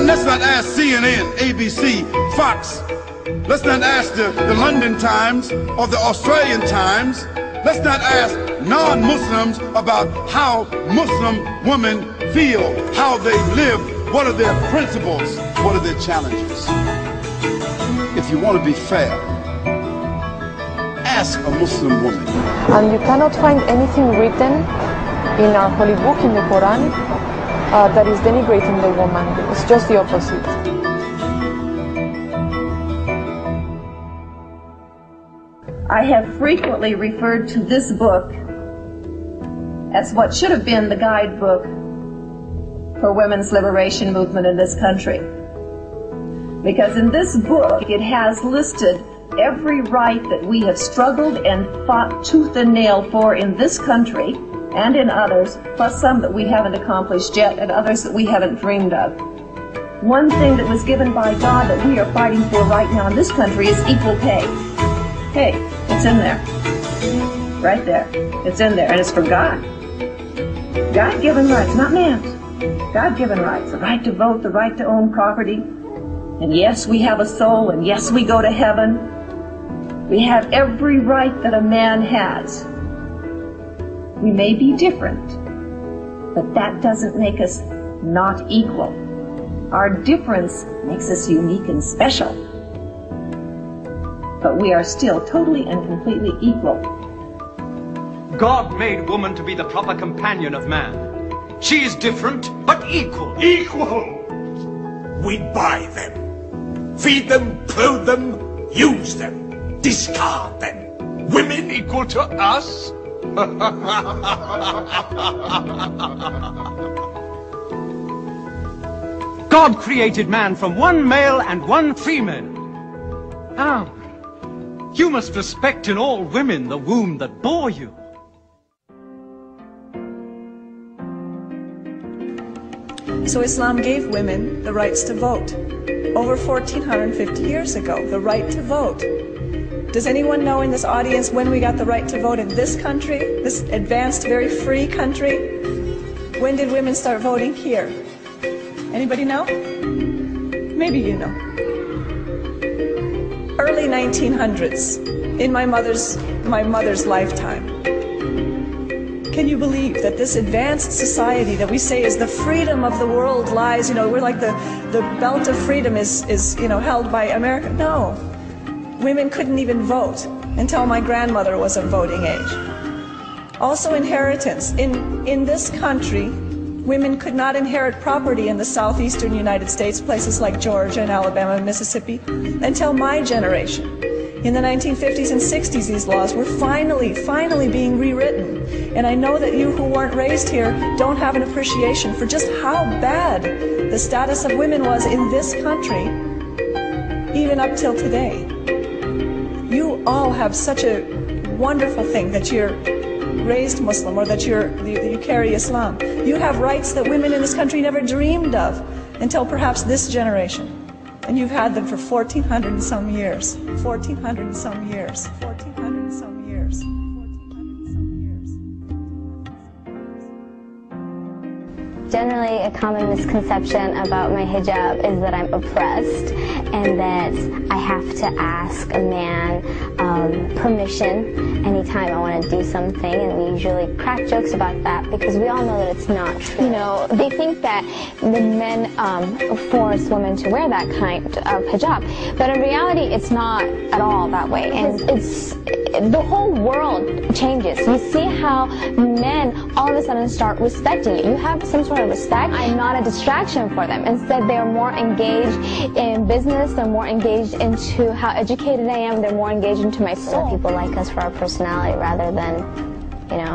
let's not ask CNN, ABC, Fox. Let's not ask the London Times or the Australian Times. Let's not ask non-Muslims about how Muslim women feel, how they live, what are their principles, what are their challenges. If you want to be fair, ask a Muslim woman. And you cannot find anything written in our holy book, in the Quran, that is denigrating the woman. It's just the opposite. I have frequently referred to this book as what should have been the guidebook for women's liberation movement in this country. Because in this book, it has listed every right that we have struggled and fought tooth and nail for in this country and in others, plus some that we haven't accomplished yet and others that we haven't dreamed of. One thing that was given by God that we are fighting for right now in this country is equal pay. Hey, it's in there. Right there. It's in there, and it's for God. God-given rights, not man's. God-given rights. The right to vote, the right to own property. And yes, we have a soul, and yes, we go to heaven. We have every right that a man has. We may be different, but that doesn't make us not equal. Our difference makes us unique and special. But we are still totally and completely equal. God made woman to be the proper companion of man. She is different, but equal. Equal! We buy them, feed them, clothe them, use them, discard them. Women Equal to us? God created man from one male and one female. How? You must respect in all women the womb that bore you. So Islam gave women the rights to vote over 1450 years ago, the right to vote. Does anyone know in this audience when we got the right to vote in this country, this advanced, very free country? When did women start voting here? Anybody know? Maybe you know. Early 1900s, in my mother's lifetime. Can you believe that this advanced society that we say is the freedom of the world lies, we're like the belt of freedom is held by America? No. Women couldn't even vote until my grandmother was of voting age. Also inheritance. In this country, women could not inherit property in the southeastern United States, places like Georgia and Alabama and Mississippi, until my generation. In the 1950s and 60s, these laws were finally being rewritten. And I know that you who weren't raised here don't have an appreciation for just how bad the status of women was in this country, even up till today. You all have such a wonderful thing that you're raised Muslim or that you carry Islam. You have rights that women in this country never dreamed of until perhaps this generation. And you've had them for 1,400 and some years. 1,400 and some years. 1,400 and some years. 1,400 and some years. Generally, a common misconception about my hijab is that I'm oppressed and that I have to ask a man permission anytime I want to do something, and we usually crack jokes about that because we all know that it's not true. They think that the men force women to wear that kind of hijab, but in reality it's not at all that way, and the whole world changes. You see how men all of a sudden start respecting you. You have some sort of respect. I'm not a distraction for them. Instead, they're more engaged in business, they're more engaged into how educated I am, they're more engaged into my soul. People like us for our personality rather than,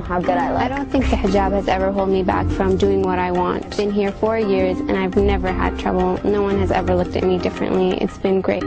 how good I look. I don't think the hijab has ever held me back from doing what I want. I've been here 4 years and I've never had trouble. No one has ever looked at me differently. It's been great.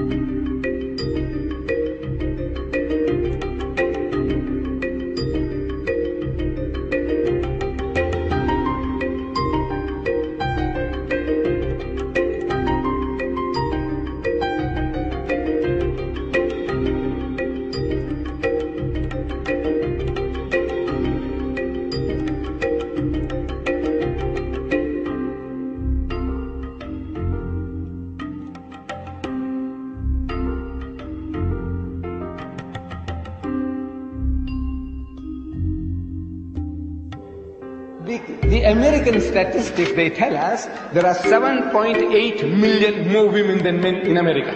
The American statistics, they tell us there are 7.8 million more women than men in America.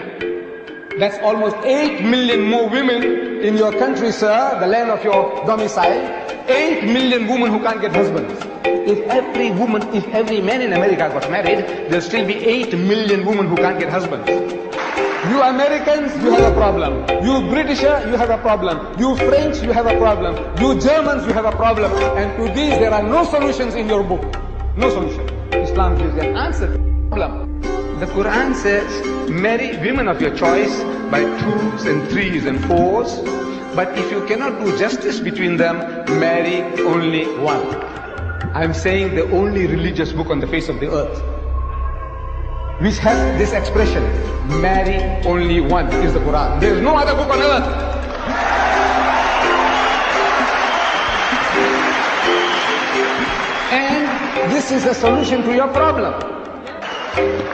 That's almost 8 million more women in your country, sir, the land of your domicile. 8 million women who can't get husbands. If every man in America got married, there'll still be 8 million women who can't get husbands. You Americans, you have a problem. You Britisher, you have a problem. You French, you have a problem. You Germans, you have a problem. And to these, there are no solutions in your book. No solution. Islam gives an answer to the problem. The Quran says, marry women of your choice by 2s and 3s and 4s. But if you cannot do justice between them, marry only one. I'm saying the only religious book on the face of the earth which has this expression, marry only one, is the Quran. There is no other book on earth. And this is the solution to your problem.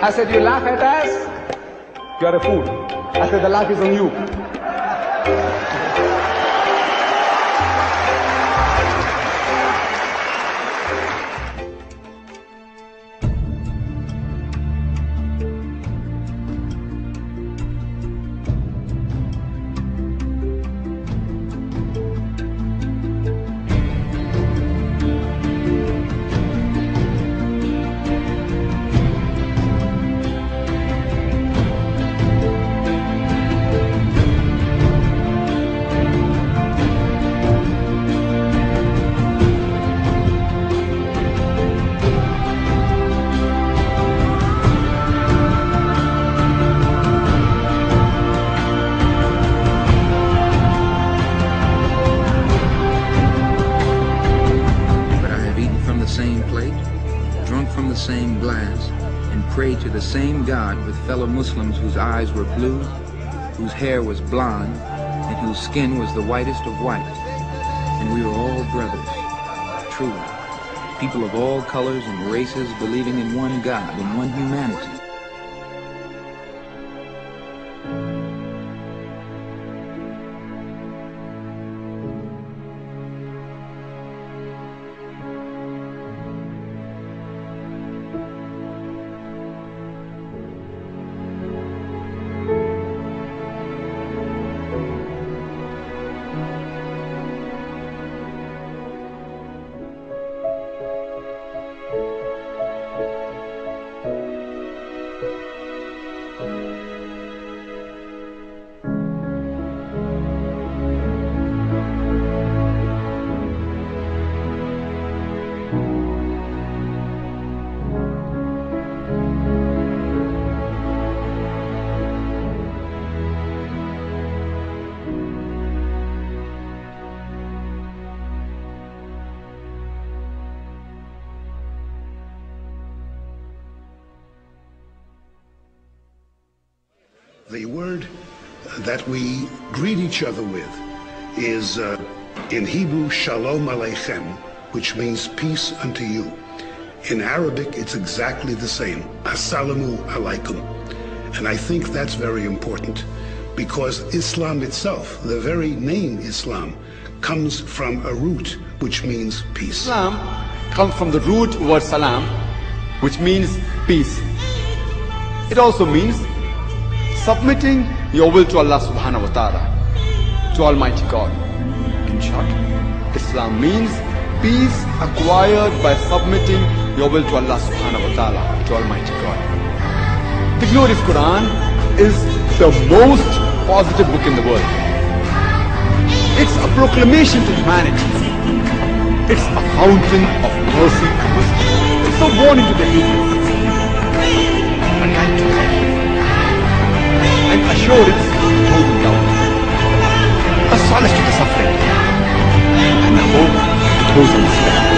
I said, you laugh at us, you are a fool. I said, the laugh is on you. same glass and pray to the same God with fellow Muslims whose eyes were blue, whose hair was blonde, and whose skin was the whitest of white. And we were all brothers, truly, people of all colors and races believing in one God, in one humanity. The word that we greet each other with is in Hebrew, Shalom Aleichem, which means peace unto you. In Arabic, it's exactly the same, Assalamu Alaikum. And I think that's very important because Islam itself, the very name Islam, comes from a root which means peace. Islam comes from the root word salam, which means peace. It also means submitting your will to Allah subhanahu wa ta'ala, to Almighty God. In short, Islam means peace acquired by submitting your will to Allah subhanahu wa ta'ala, to Almighty God. The glorious Quran is the most positive book in the world. It's a proclamation to humanity. It's a fountain of mercy and wisdom. It's a warning to the heedless, a guide to them, and assurance to those in doubt, a solace to the suffering, and a hope to those in despair.